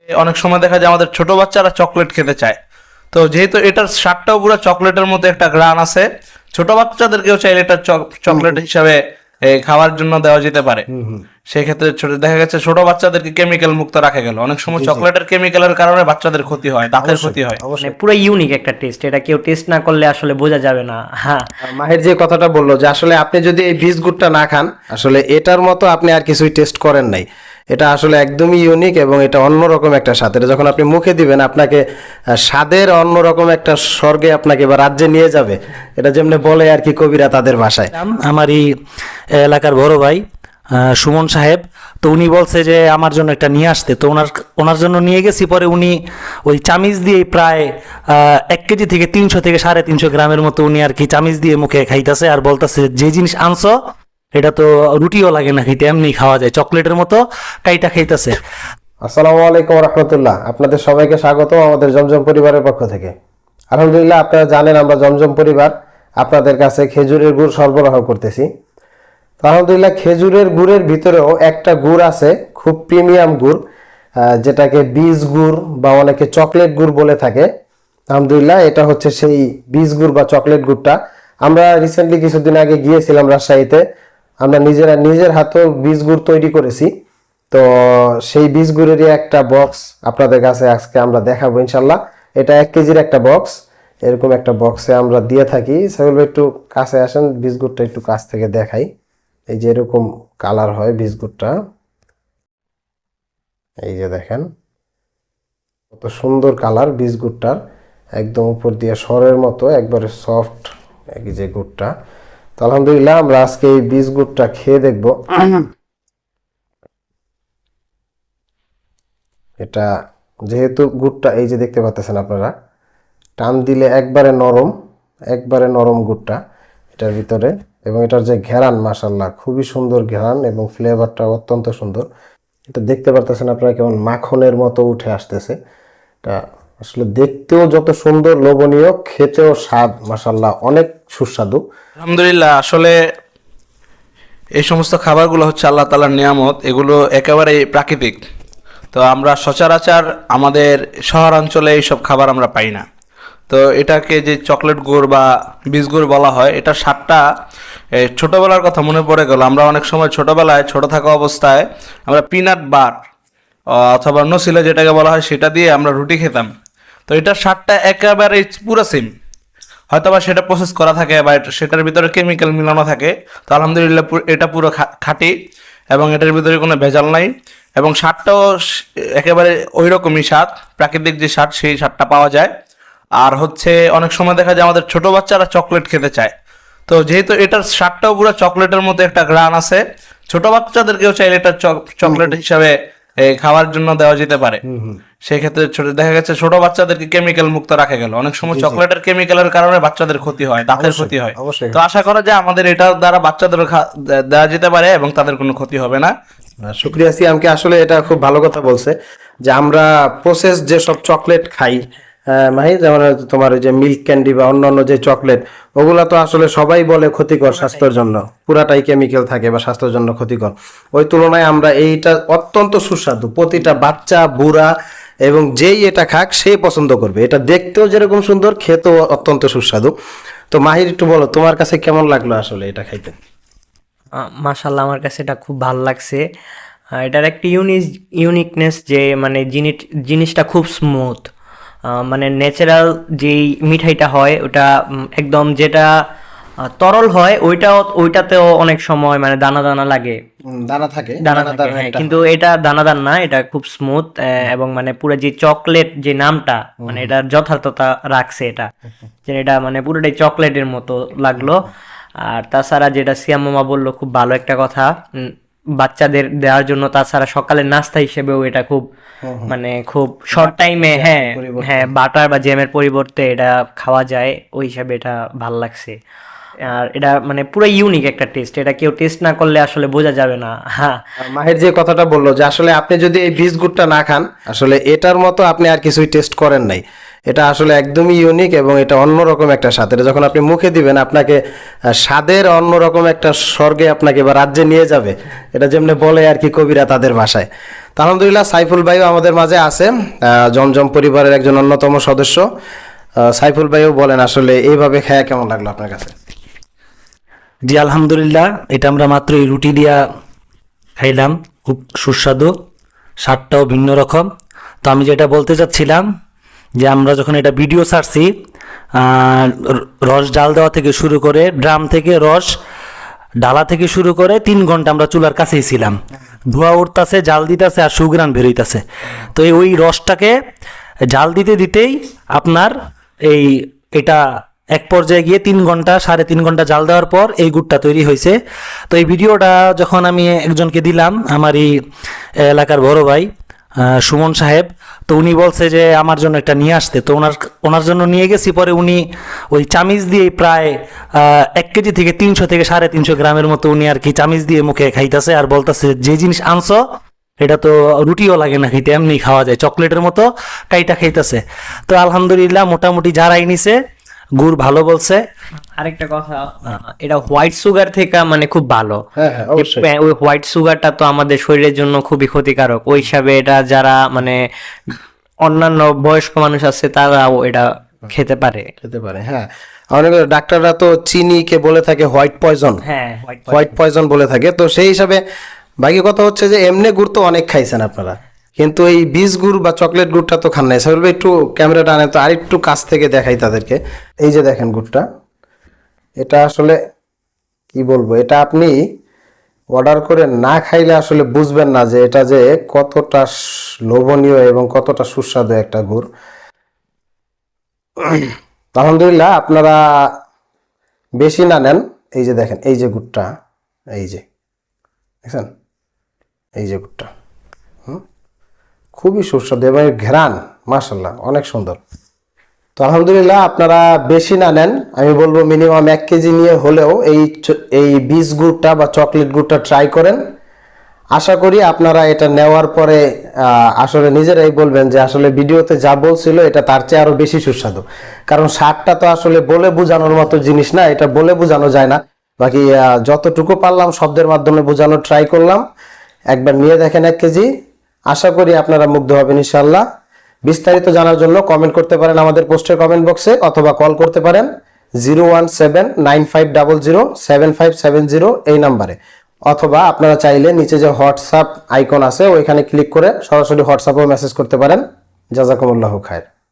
অনেক সময় দেখা যায় আমাদের ছোট বাচ্চারা চকলেট খেতে চায়। তো যেহেতু এটার স্বাদটাও পুরো চকলেটের মতো একটা গ্রান আছে, ছোট বাচ্চাদেরকেও চাইলে এটা চকলেট হিসাবে খাওয়ার জন্য দেওয়া যেতে পারে। সেই ক্ষেত্রে দেখা গেছে ছোট বাচ্চাদেরকে কেমিক্যাল মুক্ত রাখা গেল। অনেক সময় চকলেটের কেমিক্যালের কারণে বাচ্চাদের ক্ষতি হয়, দাঁতের ক্ষতি হয়। মানে পুরো ইউনিক একটা টেস্ট, এটা কেউ টেস্ট না করলে আসলে বোঝা যাবে না। হ্যাঁ, মাহির যে কথাটা বললো যে আসলে আপনি যদি এই বিস্কুটটা না খান, আসলে এটার মতো আপনি আর কিছুই টেস্ট করেন নাই। এটা আসলে একদমই ইউনিক এবং এটা অন্যরকম একটা স্বাদ। এটা যখন আপনি মুখে দিবেন আপনাকে স্বাদের অন্যরকম একটা স্বর্গে আপনাকে বা রাজ্যে নিয়ে যাবে। এটা যেমনি বলে আর কি কবিরা তাদের ভাষায়। আমার এই এলাকার বড় ভাই সুমন সাহেব, তো উনি বলছে যে আমার জন্য একটা নিয়ে আসতে, তো ওনার জন্য নিয়ে গেছি। পরে উনি ওই চামিচ দিয়ে প্রায় 1 কেজি থেকে 300 থেকে 350 গ্রামের মতো উনি আর কি চামিচ দিয়ে মুখে খাইতেছে, আর বলতেছে যে জিনিস আনছো এটা তো রুটিও লাগে না খেতে, এমনি খাওয়া যায়, চকলেটের মতো কাইটা খাইতেছে। আসসালামু আলাইকুম রহমতুল্লাহ, আপনাদের সবাইকে স্বাগত আমাদের জমজম পরিবারের পক্ষ থেকে। আলহামদুলিল্লাহ, আপনারা জানেন আমরা জমজম পরিবার আপনাদের কাছে খেজুরের গুড় সরবরাহ করতেছি। তো আলহামদুলিল্লাহ, খেজুরের গুড়ের ভিতরেও একটা গুড় আছে খুব প্রিমিয়াম গুড়, যেটাকে বীজ গুড় বা অনেকে চকলেট গুড় বলে থাকে। আলহামদুলিল্লাহ, এটা হচ্ছে সেই বীজ গুড় বা চকলেট গুড়টা। আমরা রিসেন্টলি কিছুদিন আগে গিয়েছিলাম রাজশাহীতে, আমরা নিজের হাতেও বীজ গুড় তৈরি করেছি। তো সেই বীজ গুড়েরই একটা বক্স আপনাদের কাছে আজকে আমরা দেখাবো ইনশাল্লাহ। এটা 1 কেজির একটা বক্স, এরকম একটা বক্সে আমরা দিয়ে থাকি। সাইফুল ভাই একটু কাছে আসেন, বীজ গুড়টা একটু কাছ থেকে দেখাই। এই যে এরকম কালার হয় বীজ গুড়টা, এই যে দেখেন কত সুন্দর কালার বীজ গুড়টার, একদম উপর দিয়ে সরের মতো একবারে সফট এই যে গুড়টা। তো আলহামদুলিল্লাহ, আমরা আজকে এই বীজ গুড়টা খেয়ে দেখবো। এটা যেহেতু গুড়টা এই যে দেখতে পাচ্ছেন আপনারা, টান দিলে একবারে নরম গুড়টা এটার ভিতরে, এবং এটার যে ঘেরান মাশাআল্লাহ খুবই সুন্দর ঘেরান এবং ফ্লেভারটা অত্যন্ত সুন্দর। এটা দেখতে পাচ্ছেন আপনারা কেমন মাখনের মতো উঠে আসতেছে। এটা আসলে দেখতেও যত সুন্দর, লোভনীয়, খেতেও স্বাদ মাশাআল্লাহ অনেক সুস্বাদু। আলহামদুলিল্লাহ, আসলে এই সমস্ত খাবারগুলো হচ্ছে আল্লাহ তাআলার নিয়ামত, এগুলো একেবারেই প্রাকৃতিক। তো আমরা সচরাচর আমাদের শহরাঞ্চলে এইসব খাবার আমরা পাই না। তো এটাকে যে চকলেট গুড় বা বীজ গুড় বলা হয়, এটা স্বাদটা ছোটোবেলার কথা মনে পড়ে গেল। আমরা অনেক সময় ছোটোবেলায় ছোট থাকা অবস্থায় আমরা পিনাট বার অথবা নসিলা যেটাকে বলা হয় সেটা দিয়ে আমরা রুটি খেতাম। তো এটার স্বাদটা একেবারে পুরো সেম, হয়তোবা সেটা প্রসেস করা থাকে বা সেটার ভিতরে কেমিক্যাল মিলানো থাকে। তো আলহামদুলিল্লাহ এটা পুরো খাঁটি এবং এটার ভিতরে কোনো ভেজাল নাই, এবং স্বাদটাও একেবারে ওই রকমই স্বাদ, প্রাকৃতিক যে স্বাদ সেই স্বাদটা পাওয়া যায়। আর হচ্ছে অনেক সময় দেখা যায় আমাদের ছোট বাচ্চারা চকলেট খেতে চায়। তো যেহেতু এটার স্বাদটাও পুরো চকলেটের মতো একটা গ্রান আছে, ছোট বাচ্চাদেরকেও চাইলে এটা চকলেট হিসাবে খাওয়ার জন্য দেওয়া যেতে পারে। সেই ক্ষেত্রে দেখা গেছে ছোট বাচ্চাদেরকে কেমিক্যাল মুক্ত রাখা গেল। অনেক সময় চকলেটের কেমিক্যালের কারণে বাচ্চাদের ক্ষতি হয়, দাঁতের ক্ষতি হয়। তো আশা করা যায় আমাদের এটার দ্বারা বাচ্চাদের দেওয়া যেতে পারে এবং তাদের কোনো ক্ষতি হবে না। শুক্রিয়া সিয়ামকে, আসলে এটা খুব ভালো কথা বলছে যে আমরা প্রসেস যে সব চকলেট খাই, মাহি, যেমন তোমার ওই যে মিল্ক ক্যান্ডি বা অন্যান্য যে চকলেট, ওগুলা তো আসলে সবাই বলে ক্ষতিকর স্বাস্থ্যের জন্য, পুরাটাই কেমিক্যাল থাকে বা স্বাস্থ্যের জন্য ক্ষতিকর। ওই তুলনায় আমরা এইটা অত্যন্ত সুস্বাদু, প্রতিটা বাচ্চা বুড়া এবং যেই এটা খাক সেই পছন্দ করবে। এটা দেখতেও যেরকম সুন্দর, খেতেও অত্যন্ত সুস্বাদু। তো মাহির, একটু বলো তোমার কাছে কেমন লাগলো আসলে এটা খাইতে? মাশাআল্লাহ, আমার কাছে এটা খুব ভালো লাগছে। এটার একটা ইউনিকনেস যে মানে জিনিসটা খুব স্মুথ, মানে ন্যাচারাল যেই মিঠাইটা হয় ওটা একদম যেটা তরল হয় ওইটাতেও অনেক সময় মানে দানা দানা লাগে, দানা থাকে, হ্যাঁ, কিন্তু এটা দানাদার না, এটা খুব স্মুথ এবং মানে পুরো যে চকলেট যে নামটা মানে এটার যথার্থতা রাখছে, এটা যে এটা মানে পুরোটাই চকলেটের মতো লাগলো। আর তাছাড়া যেটা সিয়াম মামা বললো খুব ভালো একটা কথা, বাচ্চাদের দেওয়ার জন্য, তাছাড়া সকালের নাস্তা হিসেবেও এটা খুব মানে খুব শর্ট টাইমে, হ্যাঁ বাটার বা জ্যামের পরিবর্তে এটা খাওয়া যায়, ওই হিসাবে এটা ভালো লাগছে। আর এটা মানে পুরো ইউনিক একটা টেস্ট, এটা কেউ টেস্ট না করলে আসলে বোঝা যাবে না। হ্যাঁ, মাহির যে কথাটা বললো যে আসলে আপনি যদি এই বীজ গুড়টা না খান, আসলে এটার মতো আপনি আর কিছুই টেস্ট করেন নাই। এটা আসলে একদমই ইউনিক এবং এটা অন্যরকম একটা স্বাদ। এটা যখন আপনি মুখে দিবেন আপনাকে স্বাদের অন্যরকম একটা স্বর্গে আপনাকে বা রাজ্যে নিয়ে যাবে। এটা যেমনি বলে আর কি কবিরা তাদের ভাষায়। তো আলহামদুলিল্লাহ সাইফুল ভাইও আমাদের মাঝে আছে, জমজম পরিবারের একজন অন্যতম সদস্য। সাইফুল ভাইও বলেন আসলে এইভাবে খায়া কেমন লাগলো আপনার কাছে? জি আলহামদুলিল্লাহ, এটা আমরা মাত্র এই রুটি দিয়া খাইলাম, খুব সুস্বাদু, স্বাদটাও ভিন্ন রকম। তো আমি যেটা বলতে চাচ্ছিলাম যে আমরা যখন এটা ভিডিও ছাড়ছি, রস ডাল দেওয়া থেকে শুরু করে, ড্রাম থেকে রস ডালা থেকে শুরু করে 3 ঘন্টা আমরা চুলার কাছেই ছিলাম। ধোঁয়া উঠতেছে, জাল দিতেছে আর সুঘ্রাণ বেরোইতেছে। তো ওই রসটাকে জাল দিতে দিতেই আপনার এটা এক পর্যায়ে গিয়ে 3 ঘন্টা 3.5 ঘন্টা জাল দেওয়ার পর এই গুড়টা তৈরি হয়েছে। তো এই ভিডিওটা যখন আমি একজনকে দিলাম, আমারই এলাকার বড় ভাই সুমন সাহেব, তো উনি বলছে যে আমার জন্য একটা নিয়ে আসতে। তো ওনার জন্য নিয়ে গেছি, পরে উনি ওই চামিচ দিয়ে প্রায় 1 কেজি থেকে 300 থেকে 350 গ্রামের মতো উনি আর কি চামিচ দিয়ে মুখে খাইতেছে আর বলতেছে যে জিনিস আনছো এটা তো রুটিও লাগে না খেতে, এমনি খাওয়া যায়, চকলেটের মতো কাইটা খাইতেছে। তো আলহামদুলিল্লাহ মোটামুটি যারাই নিছে গুড় ভালো বলছে। আরেকটা কথা, এটা হোয়াইট সুগার থেকে মানে খুব ভালো। হ্যাঁ, অবশ্যই। ওই হোয়াইট সুগারটা তো আমাদের শরীরের জন্য খুবই ক্ষতিকারক। ওই হিসাবে এটা যারা মানে অন্যান্য বয়স্ক মানুষ আছে তারাও এটা খেতে পারে। খেতে পারে, হ্যাঁ। অনেক ডাক্তাররা তো চিনিকে বলে থাকে হোয়াইট পয়জন, হ্যাঁ, হোয়াইট পয়জন বলে থাকে। তো সেই হিসাবে বাকি কথা হচ্ছে যে এমনি গুড় তো অনেক খাইছেন আপনারা, কিন্তু এই বীজ গুড় বা চকলেট গুড়টা তো খান নাই। সাইফুল ভাই একটু ক্যামেরাটা আনেন তো, আর একটু কাছ থেকে দেখাই তাদেরকে। এই যে দেখেন গুড়টা, এটা আসলে কি বলবো, এটা আপনি অর্ডার করে না খাইলে আসলে বুঝবেন না যে এটা যে কতটা লোভনীয় এবং কতটা সুস্বাদু একটা গুড়। আলহামদুলিল্লাহ, আপনারা বেশি না নেন। এই যে দেখেন, এই যে গুড়টা, এই যে দেখছেন, এই যে গুড়টা খুবই সুস্বাদু এবং ঘ্রাণ মাশাআল্লাহ অনেক সুন্দর। তো আলহামদুলিল্লাহ, আপনারা বেশি না নেন, আমি বলবো মিনিমাম 1 কেজি নিয়ে হলেও এই বীজ গুড়টা বা চকলেট গুড়টা ট্রাই করেন। আশা করি আপনারা এটা নেওয়ার পরে আসলে নিজেরাই বলবেন যে আসলে ভিডিওতে যা বলছিল এটা তার চেয়ে আরো বেশি সুস্বাদু। কারণ স্বাদটা তো আসলে বলে বোঝানোর মতো জিনিস না, এটা বলে বোঝানো যায় না। বাকি যতটুকু পারলাম শব্দের মাধ্যমে বোঝানোর ট্রাই করলাম। একবার নিয়ে দেখেন 1 কেজি, আশা করি আপনারা মুগ্ধ হবেন ইনশাআল্লাহ। বিস্তারিত জানার জন্য কমেন্ট করতে পারেন আমাদের পোস্টের কমেন্ট বক্সে, অথবা কল করতে পারেন 01795007570 এই নাম্বারে, অথবা আপনারা চাইলে নিচে যে হোয়াটসঅ্যাপ আইকন আছে ওইখানে ক্লিক করে সরাসরি হোয়াটসঅ্যাপেও মেসেজ করতে পারেন। জাযাকুমুল্লাহু খায়র।